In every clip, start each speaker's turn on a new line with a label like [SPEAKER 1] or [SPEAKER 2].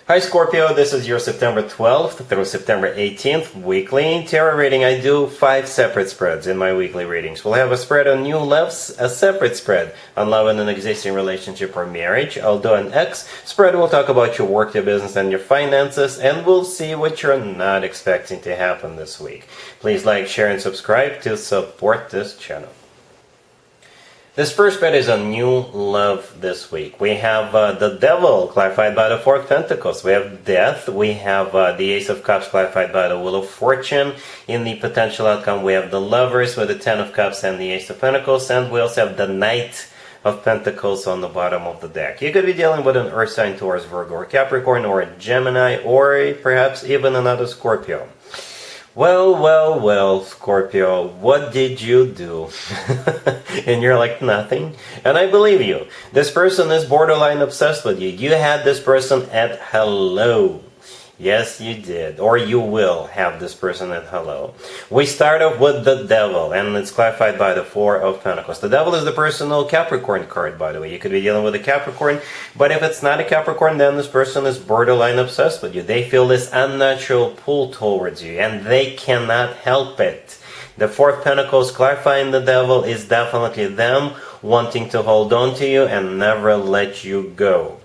[SPEAKER 1] Hi Scorpio, this is your September 12th through September 18th weekly tarot reading. I do 5 separate spreads in my weekly readings. We'll have a spread on new loves, a separate spread on love in an existing relationship or marriage. I'll do an X spread. We'll talk about your work, your business, and your finances, and we'll see what you're not expecting to happen this week. Please like, share, and subscribe to support this channel. This first spread is on new love this week. We have the Devil, clarified by the Four of Pentacles. We have Death. We have the Ace of Cups, clarified by the Wheel of Fortune. In the potential outcome, we have the Lovers with the Ten of Cups and the Ace of Pentacles. And we also have the Knight of Pentacles on the bottom of the deck. You could be dealing with an Earth sign, Taurus, Virgo, or Capricorn, or a Gemini, or perhaps even another Scorpio. Well, Scorpio, what did you do? And you're like, nothing. And I believe you. This person is borderline obsessed with you. You had this person at hello. Yes, you did. Or you will have this person at hello. We start off with the Devil, and it's clarified by the Four of Pentacles. The Devil is the personal Capricorn card, by the way. You could be dealing with a Capricorn, but if it's not a Capricorn, then this person is borderline obsessed with you. They feel this unnatural pull towards you, and they cannot help it. The Four of Pentacles clarifying the Devil is definitely them wanting to hold on to you and never let you go.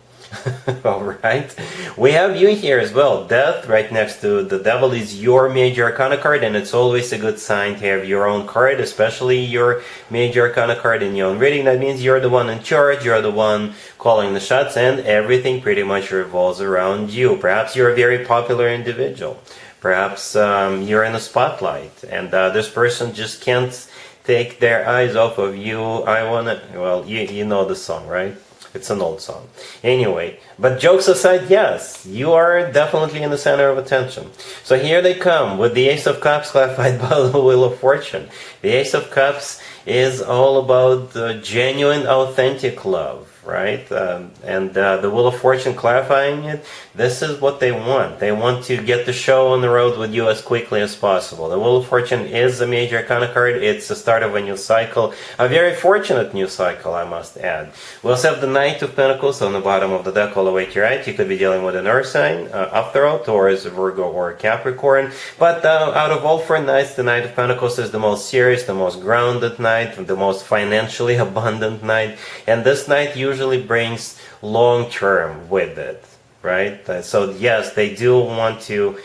[SPEAKER 1] Alright, we have you here as well. Death right next to the Devil is your major arcana card, and it's always a good sign to have your own card, especially your major arcana card in your own reading. That means you're the one in charge, you're the one calling the shots, and everything pretty much revolves around you. Perhaps you're a very popular individual. Perhaps you're in the spotlight, and this person just can't take their eyes off of you. You know the song, right? It's an old song. Anyway, but jokes aside, yes, you are definitely in the center of attention. So here they come with the Ace of Cups clarified by the Wheel of Fortune. The Ace of Cups is all about genuine, authentic love, right? And the Wheel of Fortune clarifying it, this is what they want. They want to get the show on the road with you as quickly as possible. The Wheel of Fortune is a major arcana card. It's the start of a new cycle, a very fortunate new cycle, I must add. We also have the Knight of Pentacles on the bottom of the deck all the way to your right. You could be dealing with an Earth sign, after all, Taurus, Virgo, or Capricorn. But out of all 4 Knights, the Knight of Pentacles is the most serious, the most grounded Knight, the most financially abundant Knight. And this Knight usually brings long term with it, right? So yes, they do want to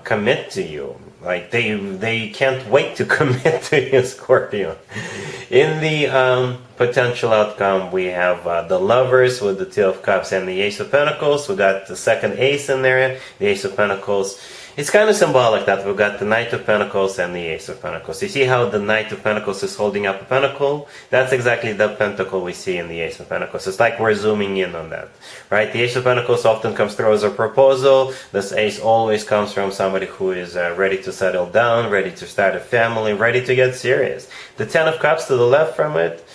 [SPEAKER 1] commit to you. Like they can't wait to commit to you, Scorpio. In the potential outcome, we have the Lovers with the Two of Cups and the Ace of Pentacles. We got the second Ace in there, the Ace of Pentacles. It's kind of symbolic that we've got the Knight of Pentacles and the Ace of Pentacles. You see how the Knight of Pentacles is holding up a pentacle? That's exactly the pentacle we see in the Ace of Pentacles. It's like we're zooming in on that, right? The Ace of Pentacles often comes through as a proposal. This Ace always comes from somebody who is ready to settle down, ready to start a family, ready to get serious. The Ten of Cups to the left from it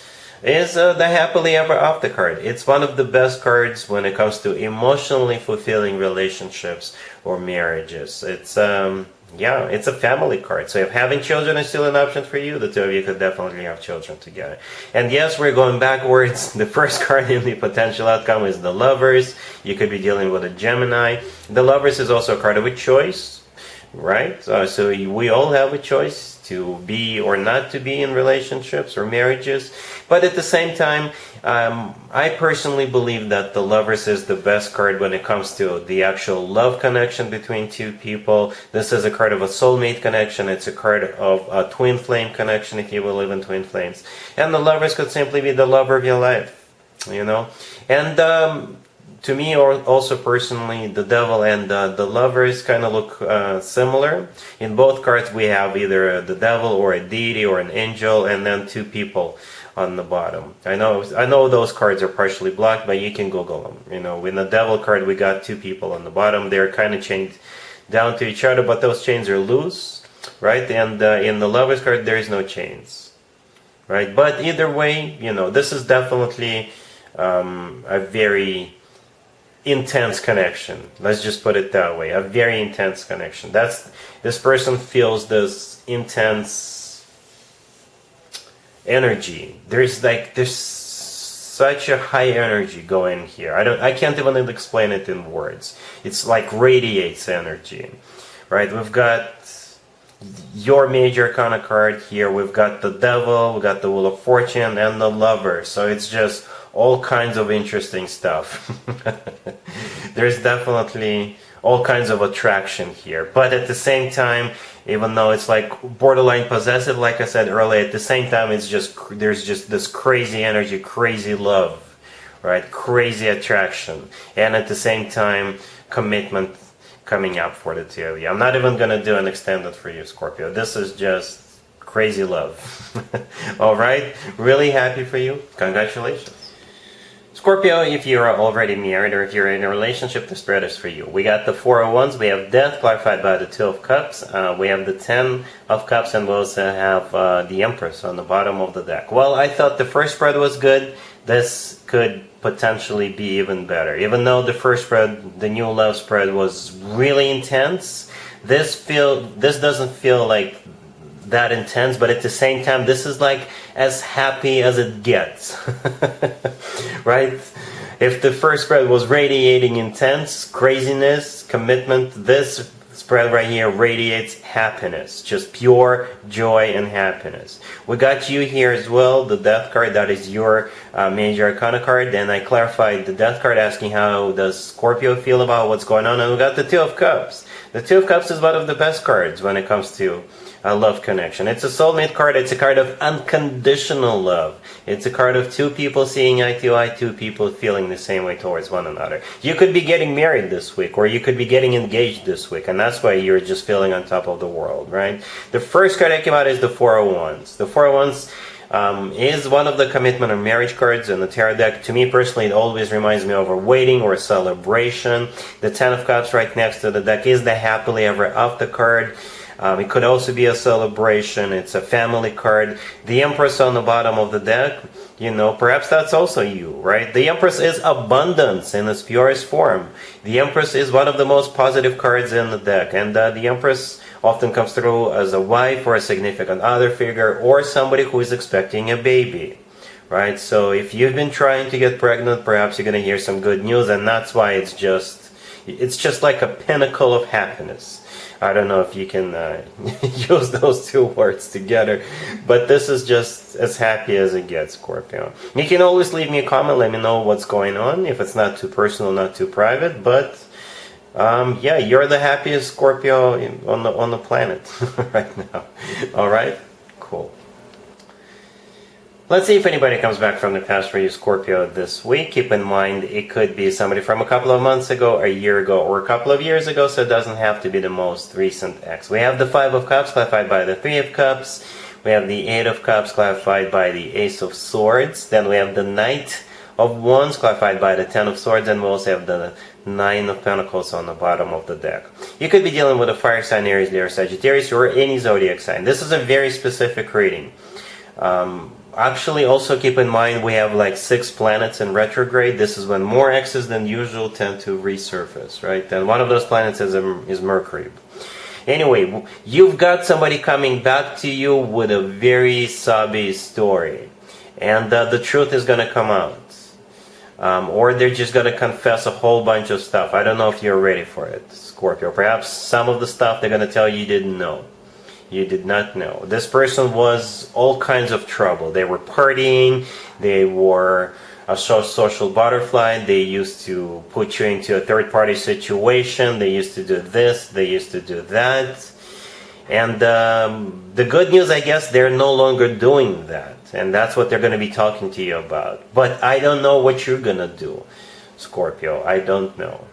[SPEAKER 1] is the Happily Ever After card. It's one of the best cards when it comes to emotionally fulfilling relationships or marriages. It's it's a family card. So if having children is still an option for you, the two of you could definitely have children together. And yes, we're going backwards. The first card in the potential outcome is the Lovers. You could be dealing with a Gemini. The Lovers is also a card of a choice, right? So we all have a choice to be or not to be in relationships or marriages. But at the same time, I personally believe that the Lovers is the best card when it comes to the actual love connection between two people. This is a card of a soulmate connection. It's a card of a twin flame connection, if you believe in twin flames. And the Lovers could simply be the lover of your life, you know. And to me, or also personally, the Devil and the Lovers kind of look similar. In both cards, we have either the Devil or a deity or an angel, and then 2 people on the bottom. I know those cards are partially blocked, but you can Google them. You know, in the Devil card, we got 2 people on the bottom. They're kind of chained down to each other, but those chains are loose, right? And in the Lovers card, there is no chains, right? But either way, you know, this is definitely a very intense connection. Let's just put it that way. A very intense connection. This person feels this intense energy. There's such a high energy going here. I can't even explain it in words. It's like radiates energy, right? We've got your major arcana card here. We've got the Devil, we've got the Wheel of Fortune, and the Lover. So it's just all kinds of interesting stuff. There's definitely all kinds of attraction here, but at the same time, even though it's like borderline possessive, like I said earlier, at the same time there's just this crazy energy, crazy love, right? Crazy attraction, and at the same time commitment coming up for the two of you. I'm not even gonna do an extended for you, Scorpio. This is just crazy love. All right, really happy for you. Congratulations. Scorpio, if you are already married or if you're in a relationship, the spread is for you. We got the Four of Wands, we have Death, clarified by the Two of Cups, we have the Ten of Cups, and we also have the Empress on the bottom of the deck. Well, I thought the first spread was good. This could potentially be even better. Even though the first spread, the new love spread, was really intense, this doesn't feel like that intense, but at the same time this is like as happy as it gets. Right? If the first spread was radiating intense craziness, commitment, this spread right here radiates happiness, just pure joy and happiness. We got you here as well, the Death card. That is your major arcana card, and I clarified the Death card asking how does Scorpio feel about what's going on, and we got the Two of Cups. The Two of Cups is one of the best cards when it comes to a love connection. It's a soulmate card. It's a card of unconditional love. It's a card of two people seeing eye to eye, two people feeling the same way towards one another. You could be getting married this week, or you could be getting engaged this week, and that's why you're just feeling on top of the world, right? The first card that came out is the Four of Wands. The Four of Wands is one of the commitment or marriage cards in the tarot deck. To me personally, it always reminds me of a wedding or a celebration. The Ten of Cups right next to the deck is the happily ever after card. It could also be a celebration. It's a family card. The Empress on the bottom of the deck, you know, perhaps that's also you, right? The Empress is abundance in its purest form. The Empress is one of the most positive cards in the deck, and the Empress often comes through as a wife or a significant other figure or somebody who is expecting a baby, right? So if you've been trying to get pregnant, perhaps you're going to hear some good news, and that's why it's just like a pinnacle of happiness. I don't know if you can use those two words together, but this is just as happy as it gets, Scorpio. You can always leave me a comment, let me know what's going on, if it's not too personal, not too private, but yeah, you're the happiest Scorpio on the planet right now. All right? Cool. Let's see if anybody comes back from the past for you, Scorpio, this week. Keep in mind, it could be somebody from a couple of months ago, a year ago, or a couple of years ago, so it doesn't have to be the most recent ex. We have the Five of Cups, clarified by the Three of Cups. We have the Eight of Cups, clarified by the Ace of Swords. Then we have the Knight of Wands, clarified by the Ten of Swords. And we also have the Nine of Pentacles on the bottom of the deck. You could be dealing with a fire sign, Aries, Leo, Sagittarius, or any zodiac sign. This is a very specific reading. Actually, also keep in mind we have like 6 planets in retrograde. This is when more exes than usual tend to resurface, right? And one of those planets is Mercury. Anyway, you've got somebody coming back to you with a very sobby story, and the truth is going to come out. Or they're just going to confess a whole bunch of stuff. I don't know if you're ready for it, Scorpio. Perhaps some of the stuff they're going to tell you didn't know. You did not know. This person was all kinds of trouble. They were partying, they were a social butterfly, they used to put you into a third-party situation, they used to do this, they used to do that. And the good news, I guess, they're no longer doing that. And that's what they're going to be talking to you about. But I don't know what you're going to do, Scorpio. I don't know.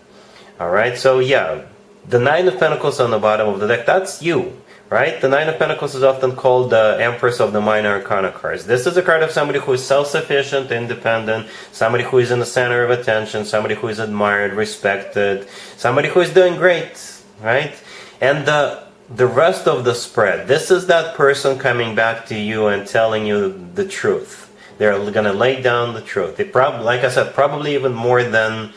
[SPEAKER 1] Alright, so yeah, the Nine of Pentacles on the bottom of the deck, that's you. Right? The Nine of Pentacles is often called the Empress of the Minor Arcana cards. This is a card of somebody who is self-sufficient, independent, somebody who is in the center of attention, somebody who is admired, respected, somebody who is doing great, right? And the rest of the spread, this is that person coming back to you and telling you the truth. They're going to lay down the truth. They like I said, probably even more than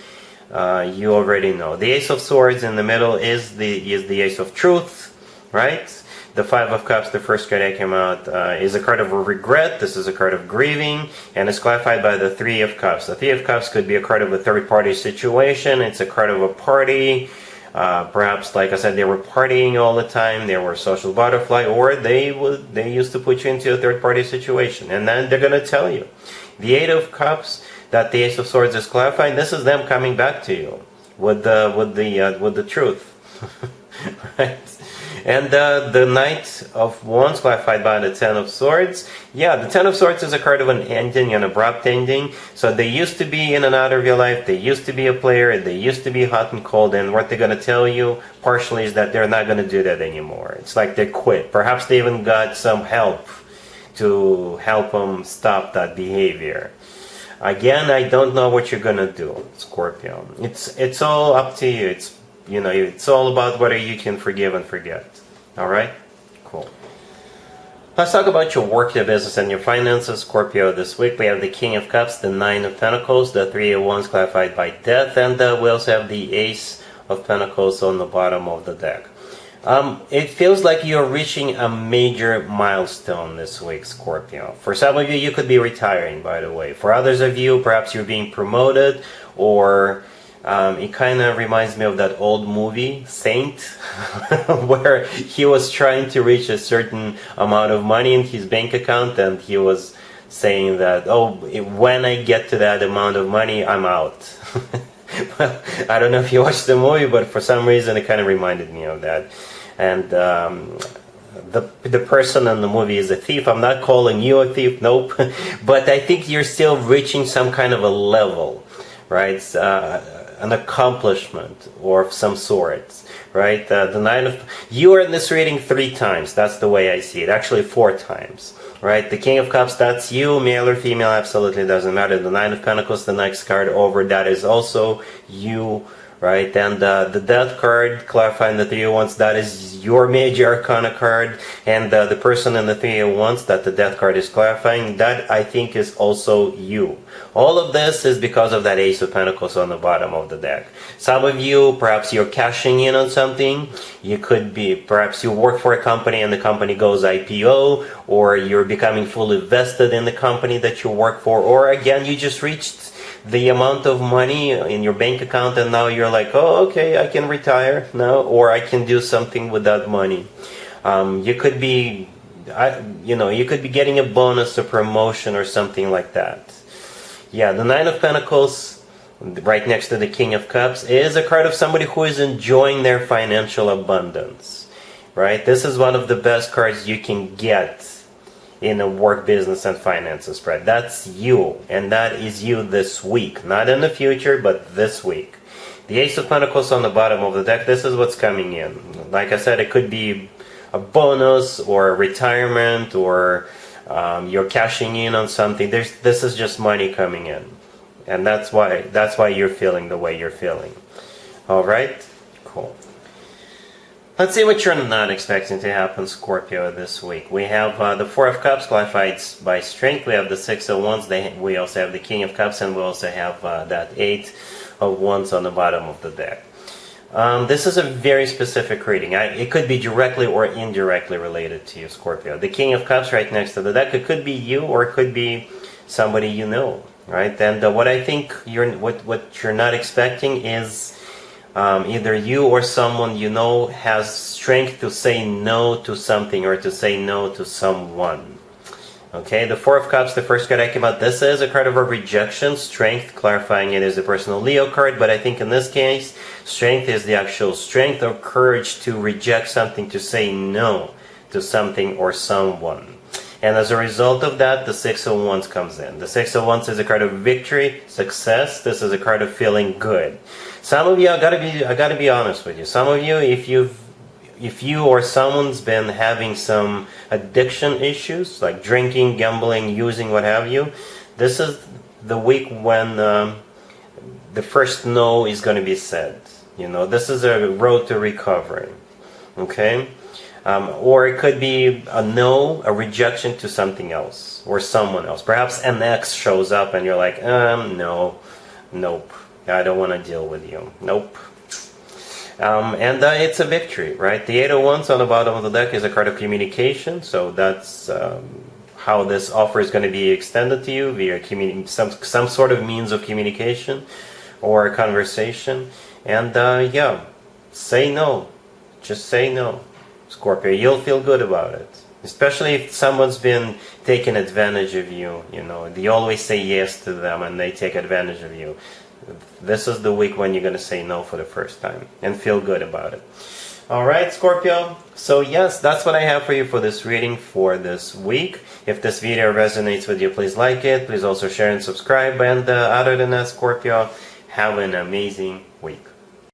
[SPEAKER 1] you already know. The Ace of Swords in the middle is the Ace of Truth, right? The Five of Cups, the first card that came out, is a card of regret. This is a card of grieving, and it's clarified by the Three of Cups. The Three of Cups could be a card of a third-party situation. It's a card of a party. Perhaps, like I said, they were partying all the time. They were a social butterfly, or they used to put you into a third-party situation, and then they're gonna tell you. The Eight of Cups, that the Ace of Swords is clarifying. This is them coming back to you with the truth, right? And the Knight of Wands, clarified by the Ten of Swords. Yeah, the Ten of Swords is a card of an ending, an abrupt ending. So they used to be in and out of your life. They used to be a player. They used to be hot and cold. And what they're going to tell you partially is that they're not going to do that anymore. It's like they quit. Perhaps they even got some help to help them stop that behavior. Again, I don't know what you're going to do, Scorpio. It's all up to you. It's all about whether you can forgive and forget. Alright? Cool. Let's talk about your work, your business, and your finances, Scorpio. This week we have the King of Cups, the Nine of Pentacles, the Three of Wands clarified by Death, and we also have the Ace of Pentacles on the bottom of the deck. It feels like you're reaching a major milestone this week, Scorpio. For some of you, you could be retiring, by the way. For others of you, perhaps you're being promoted, or it kind of reminds me of that old movie, Saint, where he was trying to reach a certain amount of money in his bank account, and he was saying that, oh, when I get to that amount of money, I'm out. Well, I don't know if you watched the movie, but for some reason it kind of reminded me of that. And the person in the movie is a thief. I'm not calling you a thief, nope. But I think you're still reaching some kind of a level, right? An accomplishment or of some sort, right? The Nine of... You are in this reading 3 times. That's the way I see it. Actually, 4 times, right? The King of Cups, that's you, male or female, absolutely doesn't matter. The Nine of Pentacles, the next card over, that is also you, right? And the Death card, clarifying the Three of Wands, that is your major arcana card. And the person in the Three of Wands that the Death card is clarifying, that I think is also you. All of this is because of that Ace of Pentacles on the bottom of the deck. Some of you, perhaps you're cashing in on something. You could be, perhaps you work for a company and the company goes IPO, or you're becoming fully vested in the company that you work for, or again, you just reached the amount of money in your bank account and now you're like, oh, okay, I can retire now, or I can do something with that money. You could be, you could be getting a bonus, a promotion, or something like that. Yeah, the Nine of Pentacles, right next to the King of Cups, is a card of somebody who is enjoying their financial abundance, right? This is one of the best cards you can get in a work, business, and finances spread. That's you, and that is you this week. Not in the future, but this week. The Ace of Pentacles on the bottom of the deck, this is what's coming in. Like I said, it could be a bonus, or a retirement, or you're cashing in on something. This is just money coming in, and that's why you're feeling the way you're feeling. All right, cool. Let's see what you're not expecting to happen, Scorpio, this week. We have the Four of Cups clarified by Strength. We have the Six of Wands. We also have the King of Cups, and we also have that Eight of Wands on the bottom of the deck. This is a very specific reading. It could be directly or indirectly related to you, Scorpio. The King of Cups right next to the deck, it could be you, or it could be somebody you know, right? And what I think what you're not expecting is either you or someone you know has strength to say no to something, or to say no to someone. Okay, the Four of Cups, the first card I came out, this is a card of a rejection. Strength, clarifying it is a personal Leo card, but I think in this case, strength is the actual strength or courage to reject something, to say no to something or someone. And as a result of that, the Six of Wands comes in. The Six of Wands is a card of victory, success. This is a card of feeling good. Some of you, I gotta be honest with you. Some of you, if you or someone's been having some addiction issues, like drinking, gambling, using, what have you, this is the week when the first no is going to be said. This is a road to recovery. Okay? Or it could be a no, a rejection to something else or someone else. Perhaps an ex shows up and you're like, no, nope, I don't want to deal with you. Nope. And it's a victory, right? The Eight of Wands on the bottom of the deck is a card of communication, so that's how this offer is going to be extended to you via some sort of means of communication or a conversation. And yeah, say no. Just say no, Scorpio. You'll feel good about it. Especially if someone's been taking advantage of you, you know. You always say yes to them and they take advantage of you. This is the week when you're going to say no for the first time and feel good about it. Alright, Scorpio. So yes, that's what I have for you for this reading for this week. If this video resonates with you, please like it. Please also share and subscribe. And other than that, Scorpio, have an amazing week.